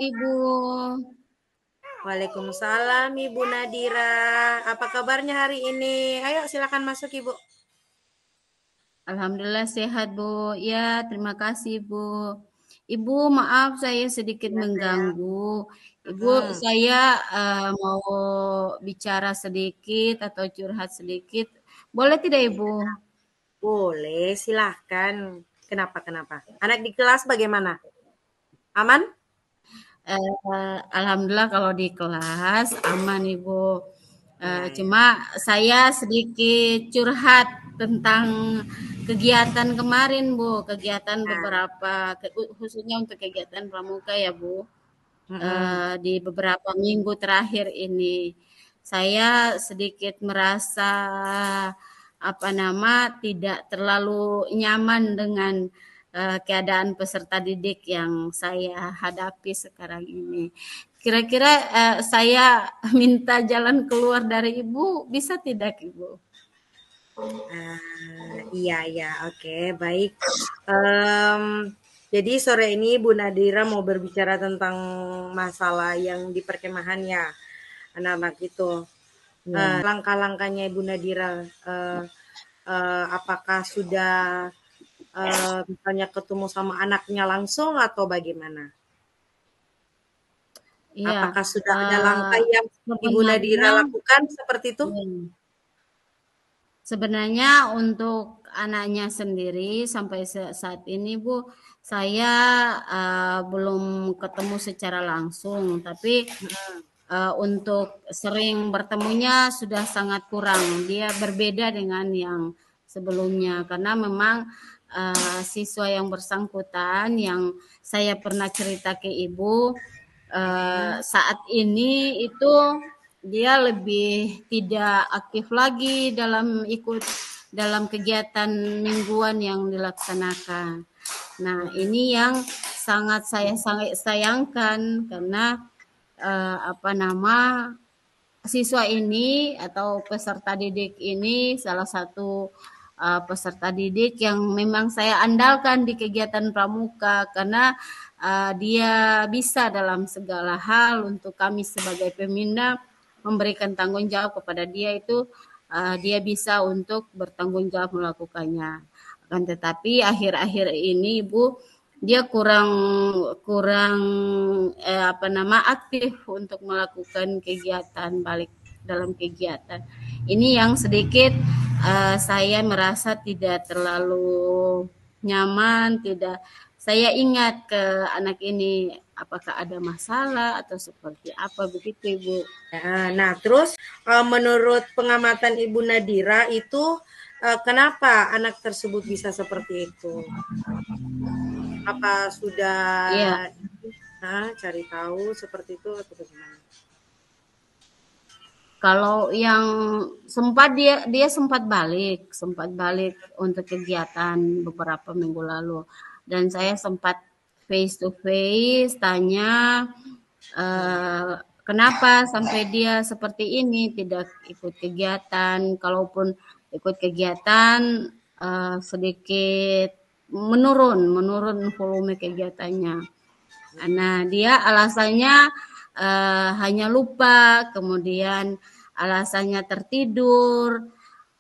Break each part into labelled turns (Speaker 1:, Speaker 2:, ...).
Speaker 1: Ibu.
Speaker 2: Waalaikumsalam Ibu Nadira. Apa kabarnya hari ini? Ayo silakan masuk Ibu.
Speaker 1: Alhamdulillah sehat, Bu. Ya, terima kasih, Bu. Ibu, maaf saya sedikit
Speaker 2: Ya sayang.
Speaker 1: mengganggu. Ibu,
Speaker 2: Mm-mm.
Speaker 1: saya mau bicara sedikit atau curhat sedikit. Boleh tidak, Ibu?
Speaker 2: Boleh, silahkan. Kenapa? Anak di kelas bagaimana? Aman?
Speaker 1: Alhamdulillah kalau di kelas aman, Ibu.
Speaker 2: Ya.
Speaker 1: Cuma saya sedikit curhat tentang kegiatan kemarin, Bu. Kegiatan
Speaker 2: Nah,
Speaker 1: beberapa, khususnya untuk kegiatan pramuka ya, Bu.
Speaker 2: mm-mm.
Speaker 1: Di beberapa minggu terakhir ini, saya sedikit merasa tidak terlalu nyaman dengan keadaan peserta didik yang saya hadapi sekarang ini. Kira-kira saya minta jalan keluar dari Ibu, bisa tidak Ibu?
Speaker 2: Iya, oke, baik. Em, jadi sore ini Bu Nadira mau berbicara tentang masalah yang di perkemahan ya, anak-anak itu.
Speaker 1: Ya.
Speaker 2: Langkah-langkahnya Ibu Nadira, apakah sudah misalnya ketemu sama anaknya langsung atau bagaimana?
Speaker 1: Iya,
Speaker 2: Apakah sudah ada
Speaker 1: eh,
Speaker 2: langkah yang Ibu Nadira
Speaker 1: sebenarnya,
Speaker 2: lakukan seperti itu?
Speaker 1: ya, sebenarnya untuk anaknya sendiri sampai saat ini Bu, saya belum ketemu secara langsung, tapi untuk sering bertemunya sudah sangat kurang. Dia berbeda dengan yang sebelumnya karena memang siswa yang bersangkutan yang saya pernah cerita ke Ibu saat ini itu dia lebih tidak aktif lagi dalam ikut dalam kegiatan mingguan yang dilaksanakan. Nah, ini yang sangat sayangkan karena apa nama siswa ini atau peserta didik ini salah satu peserta didik yang memang saya andalkan di kegiatan pramuka karena dia bisa dalam segala hal untuk kami sebagai pembina memberikan tanggung jawab kepada dia itu dia bisa untuk bertanggung jawab melakukannya. Akan tetapi akhir-akhir ini Ibu dia kurang kurang aktif untuk melakukan kegiatan balik dalam kegiatan. Ini yang sedikit saya merasa tidak terlalu nyaman, tidak saya ingat ke anak ini apakah ada masalah atau seperti apa begitu Ibu.
Speaker 2: Nah, terus menurut pengamatan Ibu Nadira itu kenapa anak tersebut bisa seperti itu? Apa sudah
Speaker 1: Iya,
Speaker 2: cari tahu seperti itu atau bagaimana?
Speaker 1: kalau yang dia sempat balik untuk kegiatan beberapa minggu lalu dan saya sempat face to face tanya kenapa sampai dia seperti ini tidak ikut kegiatan, kalaupun ikut kegiatan sedikit menurun volume kegiatannya. Nah, dia alasannya hanya lupa, kemudian alasannya tertidur,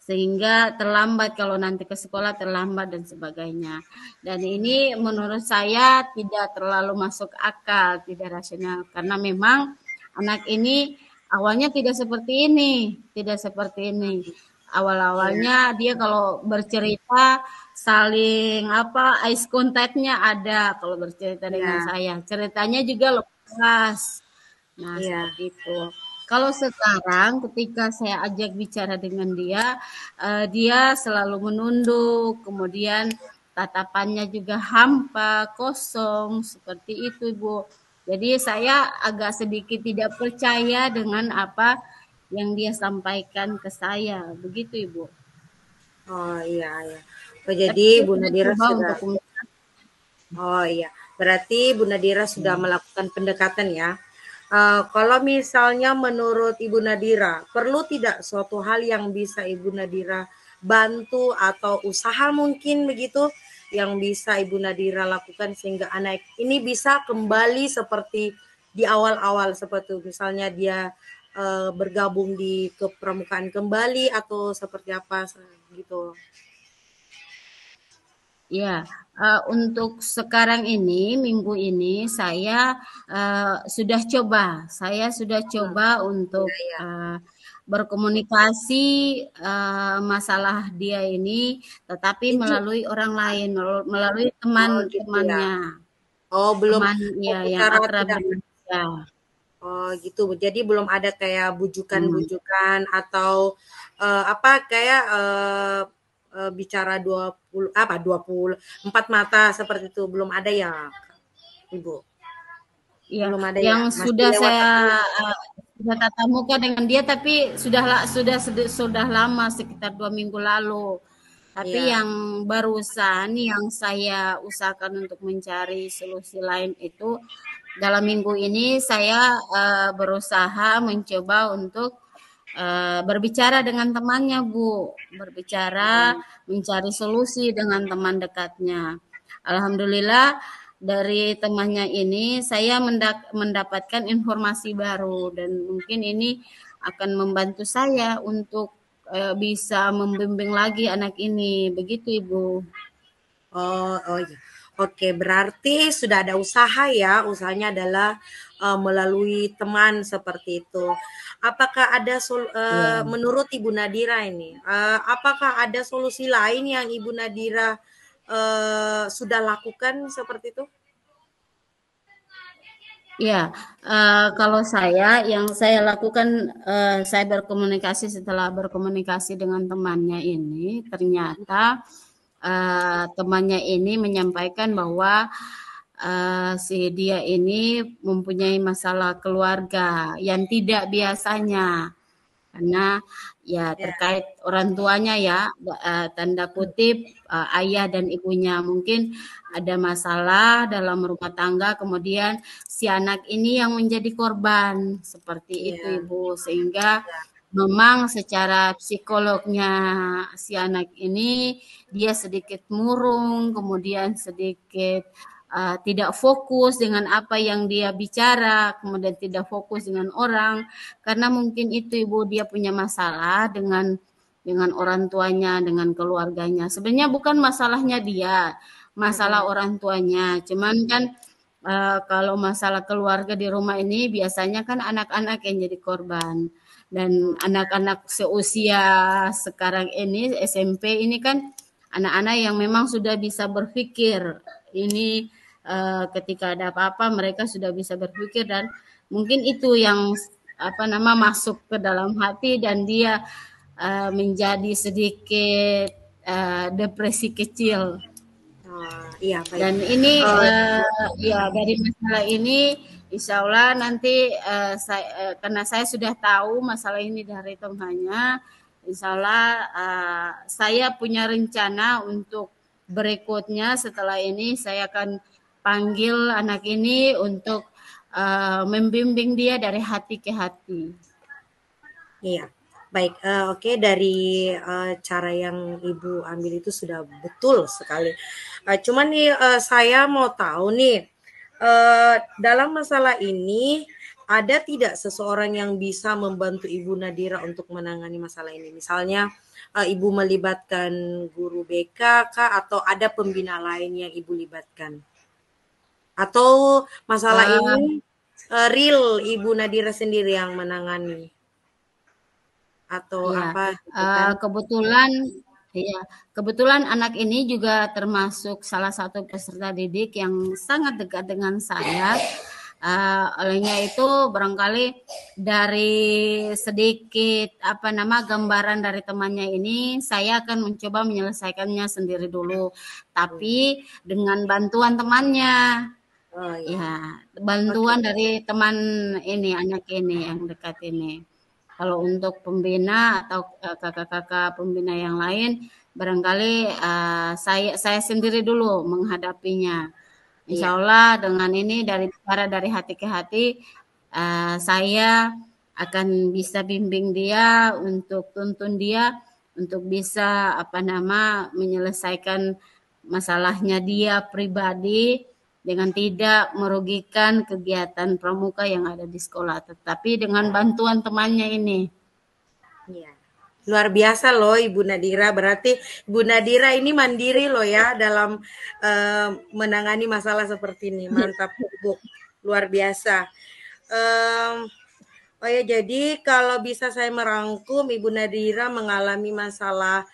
Speaker 1: sehingga terlambat kalau nanti ke sekolah terlambat dan sebagainya. Dan ini menurut saya tidak terlalu masuk akal, tidak rasional karena memang anak ini awalnya tidak seperti ini, tidak seperti ini.
Speaker 2: Iya,
Speaker 1: Awal-awalnya dia kalau bercerita saling eye contact-nya ada kalau bercerita dengan
Speaker 2: iya,
Speaker 1: saya. Ceritanya juga lepas. Nah,
Speaker 2: iya.
Speaker 1: seperti itu. Kalau sekarang ketika saya ajak bicara dengan dia, dia selalu menunduk, kemudian tatapannya juga hampa, kosong, seperti itu, Bu. Jadi saya agak sedikit tidak percaya dengan apa yang dia sampaikan ke saya, begitu, Ibu.
Speaker 2: Oh iya. Oh,
Speaker 1: Tapi
Speaker 2: jadi
Speaker 1: saya
Speaker 2: Bu
Speaker 1: sudah
Speaker 2: Nadira
Speaker 1: coba
Speaker 2: sudah.
Speaker 1: untuk
Speaker 2: Oh iya, berarti Bu Nadira sudah melakukan pendekatan ya. Kalau misalnya menurut Ibu Nadira, perlu tidak suatu hal yang bisa Ibu Nadira bantu atau usaha mungkin begitu yang bisa Ibu Nadira lakukan sehingga anak ini bisa kembali seperti di awal-awal seperti itu? Misalnya dia bergabung di kepramukaan kembali atau seperti apa gitu?
Speaker 1: Ya, untuk sekarang ini, minggu ini saya sudah
Speaker 2: Hmm,
Speaker 1: coba
Speaker 2: iya
Speaker 1: untuk
Speaker 2: iya.
Speaker 1: berkomunikasi masalah dia ini, tetapi
Speaker 2: Itu
Speaker 1: melalui orang lain, melalui
Speaker 2: oh gitu ya.
Speaker 1: teman-temannya,
Speaker 2: Oh belum
Speaker 1: teman ya yang
Speaker 2: secara
Speaker 1: akrab
Speaker 2: tidak
Speaker 1: dengan dia.
Speaker 2: oh gitu. Jadi belum ada kayak
Speaker 1: Hmm.
Speaker 2: bujukan-bujukan atau apa kayak bicara 20 apa 24 mata seperti itu belum ada ya, Ibu?
Speaker 1: Iya,
Speaker 2: Belum ada ya?
Speaker 1: yang
Speaker 2: Masih
Speaker 1: sudah
Speaker 2: lewat
Speaker 1: saya
Speaker 2: telepon.
Speaker 1: sudah tatap muka dengan dia, tapi sudah lama sekitar 2 minggu lalu. Tapi
Speaker 2: Iya.
Speaker 1: yang barusan yang saya usahakan untuk mencari solusi lain itu dalam minggu ini saya berusaha mencoba untuk berbicara dengan temannya, Bu. Berbicara,
Speaker 2: Hmm,
Speaker 1: mencari solusi dengan teman dekatnya. Alhamdulillah dari temannya ini saya mendapatkan informasi baru dan mungkin ini akan membantu saya untuk bisa membimbing lagi anak ini. Begitu, Ibu.
Speaker 2: oh oh iya. Oke, berarti sudah ada usaha ya, usahanya adalah melalui teman seperti itu. Apakah ada
Speaker 1: Ya.
Speaker 2: menurut Ibu Nadira ini, apakah ada solusi lain yang Ibu Nadira sudah lakukan seperti itu?
Speaker 1: Ya, kalau yang saya lakukan, saya berkomunikasi setelah berkomunikasi dengan temannya ini, ternyata temannya ini menyampaikan bahwa si dia ini mempunyai masalah keluarga yang tidak biasanya. Karena ya
Speaker 2: Ya,
Speaker 1: terkait orang tuanya ya, tanda kutip, ayah dan ibunya. Mungkin ada masalah dalam rumah tangga, kemudian si anak ini yang menjadi korban. Seperti itu,
Speaker 2: iya,
Speaker 1: Ibu. Sehingga memang secara psikolognya si anak ini, dia sedikit murung, kemudian sedikit tidak fokus dengan apa yang dia bicara, kemudian tidak fokus dengan orang, karena mungkin itu Ibu dia punya masalah dengan orang tuanya, dengan keluarganya. Sebenarnya bukan masalahnya dia, masalah
Speaker 2: mhm,
Speaker 1: orang tuanya. Cuman kan kalau masalah keluarga di rumah ini biasanya kan anak-anak yang jadi korban. Dan
Speaker 2: mmm,
Speaker 1: anak-anak seusia sekarang ini SMP ini kan anak-anak yang memang sudah bisa berpikir. Ini ketika ada apa-apa mereka sudah bisa berpikir dan mungkin itu yang masuk ke dalam hati dan dia menjadi sedikit depresi kecil.
Speaker 2: iya baik,
Speaker 1: Dan ini
Speaker 2: eee,
Speaker 1: ya dari masalah ini insya Allah nanti karena saya sudah tahu masalah ini dari temannya, insya Allah saya punya rencana untuk berikutnya setelah ini saya akan panggil anak ini untuk membimbing dia dari hati ke hati.
Speaker 2: iya, baik, oke dari, cara yang Ibu ambil itu sudah betul sekali. Cuman nih, saya mau tahu nih, dalam masalah ini, ada tidak seseorang yang bisa membantu Ibu Nadira untuk menangani masalah ini? Misalnya, Ibu melibatkan guru BK kah, atau ada pembina lain yang Ibu libatkan? Atau masalah
Speaker 1: Uh,
Speaker 2: ini, real Ibu Nadira sendiri yang menangani? Atau
Speaker 1: Ya,
Speaker 2: apa gitu kan?
Speaker 1: kebetulan ya, kebetulan anak ini juga termasuk salah satu peserta didik yang sangat dekat dengan saya. Olehnya itu barangkali dari sedikit gambaran dari temannya ini, saya akan mencoba menyelesaikannya sendiri dulu. Tapi
Speaker 2: Mhm.
Speaker 1: dengan bantuan temannya,
Speaker 2: Oh iya,
Speaker 1: ya,
Speaker 2: oke.
Speaker 1: bantuan dari teman ini, anak ini yang dekat ini. Kalau untuk pembina atau kakak-kakak pembina yang lain, barangkali saya sendiri dulu menghadapinya. Insya
Speaker 2: Iya,
Speaker 1: Allah dengan ini dari bicara dari hati ke hati, saya akan bisa bimbing dia untuk tuntun dia untuk bisa menyelesaikan masalahnya dia pribadi dengan tidak merugikan kegiatan pramuka yang ada di sekolah, tetapi dengan bantuan temannya ini.
Speaker 2: Iya. Luar biasa loh Ibu Nadira, berarti Ibu Nadira ini mandiri loh ya dalam menangani masalah seperti ini. Mantap Ibu, luar biasa. Oh ya, jadi kalau bisa saya merangkum, Ibu Nadira mengalami masalah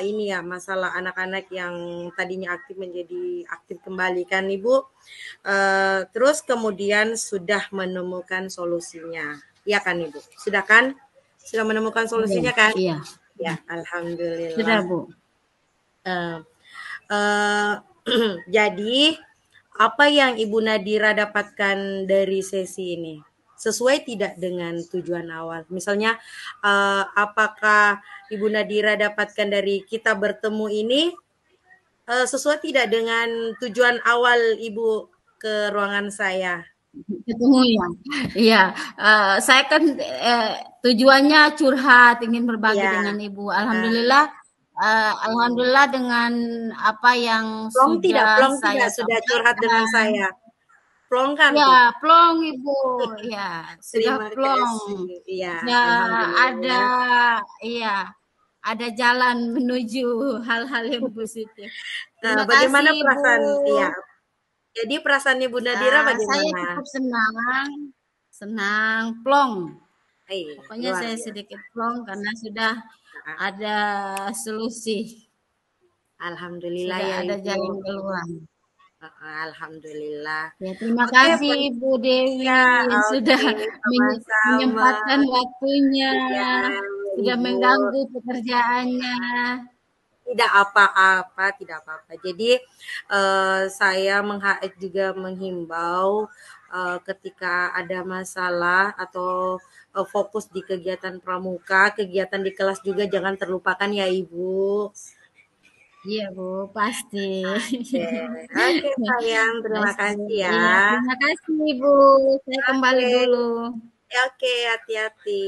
Speaker 2: ini ya, masalah anak-anak yang tadinya aktif menjadi aktif kembali kan Ibu. Terus kemudian sudah menemukan solusinya, ya kan Ibu? Sudah kan? Sudah menemukan solusinya kan?
Speaker 1: Iya,
Speaker 2: Ya,
Speaker 1: sudah
Speaker 2: alhamdulillah.
Speaker 1: Bu.
Speaker 2: Eh, eh, jadi apa yang Ibu Nadira dapatkan dari sesi ini? Sesuai tidak dengan tujuan awal? Misalnya, apakah Ibu Nadira dapatkan dari kita bertemu ini sesuai tidak dengan tujuan awal Ibu ke ruangan saya?
Speaker 1: Ketemu ya. Iya, saya kan tujuannya curhat, ingin berbagi
Speaker 2: Iya,
Speaker 1: dengan Ibu.
Speaker 2: uh,
Speaker 1: Alhamdulillah dengan apa yang sudah
Speaker 2: plong
Speaker 1: saya
Speaker 2: tidak sudah curhat dengan
Speaker 1: sampaikan.
Speaker 2: saya. Plong kan
Speaker 1: Ya,
Speaker 2: tuh.
Speaker 1: plong Ibu. Ya, sudah
Speaker 2: Terima
Speaker 1: plong.
Speaker 2: kasih. Iya,
Speaker 1: Sudah ada,
Speaker 2: alhamdulillah.
Speaker 1: iya, ada jalan menuju hal-hal yang positif. Terima
Speaker 2: Bagaimana
Speaker 1: kasih Ibu.
Speaker 2: perasaan iya, jadi perasaan Ibu Nadira
Speaker 1: Saya
Speaker 2: bagaimana?
Speaker 1: cukup senang, senang, plong. Pokoknya
Speaker 2: Luar
Speaker 1: saya
Speaker 2: biasa.
Speaker 1: sedikit plong karena sudah ada solusi,
Speaker 2: Alhamdulillah
Speaker 1: sudah
Speaker 2: ya
Speaker 1: ada
Speaker 2: Ibu.
Speaker 1: jalan keluar.
Speaker 2: Alhamdulillah.
Speaker 1: Ya, terima
Speaker 2: Oke,
Speaker 1: kasih Ibu Dewi
Speaker 2: ya,
Speaker 1: sudah
Speaker 2: oke, sama-sama.
Speaker 1: menyempatkan waktunya,
Speaker 2: Iya,
Speaker 1: sudah
Speaker 2: Ibu.
Speaker 1: mengganggu pekerjaannya.
Speaker 2: Tidak apa-apa, tidak apa-apa. Jadi saya juga menghimbau ketika ada masalah atau fokus di kegiatan pramuka, kegiatan di kelas juga jangan terlupakan ya Ibu.
Speaker 1: Iya Bu, pasti.
Speaker 2: Oke, oke sayang, terima
Speaker 1: Pasti.
Speaker 2: kasih ya.
Speaker 1: Iya, terima kasih Ibu. Saya kembali
Speaker 2: Oke,
Speaker 1: dulu.
Speaker 2: oke, hati-hati.